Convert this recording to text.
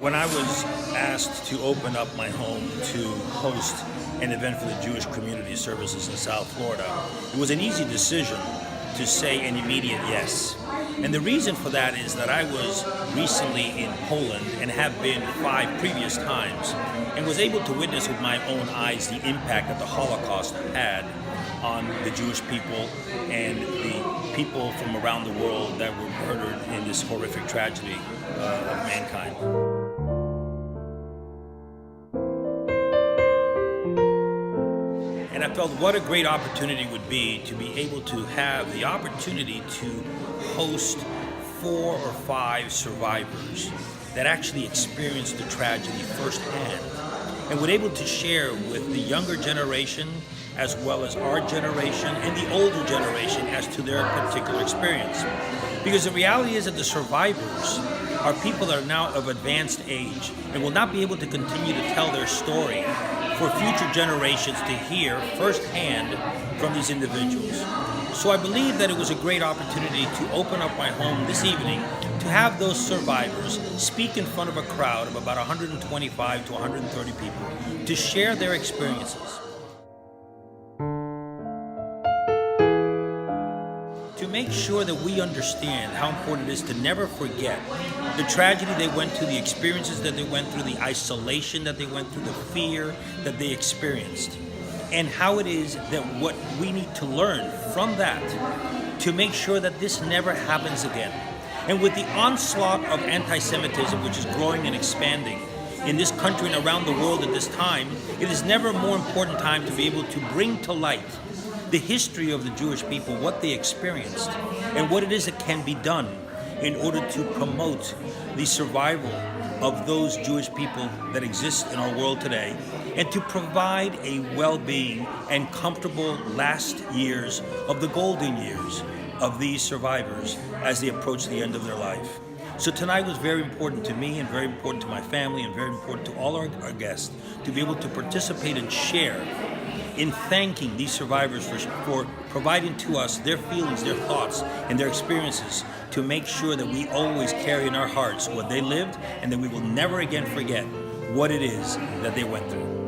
When I was asked to open up my home to host an event for the Jewish Community Services in South Florida, it was an easy decision to say an immediate yes. And the reason for that is that I was recently in Poland and have been 5 previous times and was able to witness with my own eyes the impact that the Holocaust had on the Jewish people and the people from around the world that were murdered in this horrific tragedy of mankind. And I felt what a great opportunity would be to be able to have the opportunity to host 4 or 5 survivors that actually experienced the tragedy firsthand and were able to share with the younger generation as well as our generation and the older generation as to their particular experience. Because the reality is that the survivors are people that are now of advanced age and will not be able to continue to tell their story for future generations to hear firsthand from these individuals. So I believe that it was a great opportunity to open up my home this evening to have those survivors speak in front of a crowd of about 125 to 130 people to share their experiences. To make sure that we understand how important it is to never forget the tragedy they went through, the experiences that they went through, the isolation that they went through, the fear that they experienced, and how it is that what we need to learn from that to make sure that this never happens again. And with the onslaught of anti-Semitism, which is growing and expanding in this country and around the world at this time, it is never a more important time to be able to bring to light the history of the Jewish people, what they experienced, and what it is that can be done in order to promote the survival of those Jewish people that exist in our world today, and to provide a well-being and comfortable last years of the golden years of these survivors as they approach the end of their life. So tonight was very important to me and very important to my family and very important to all our guests to be able to participate and share in thanking these survivors for providing to us their feelings, their thoughts, and their experiences to make sure that we always carry in our hearts what they lived and that we will never again forget what it is that they went through.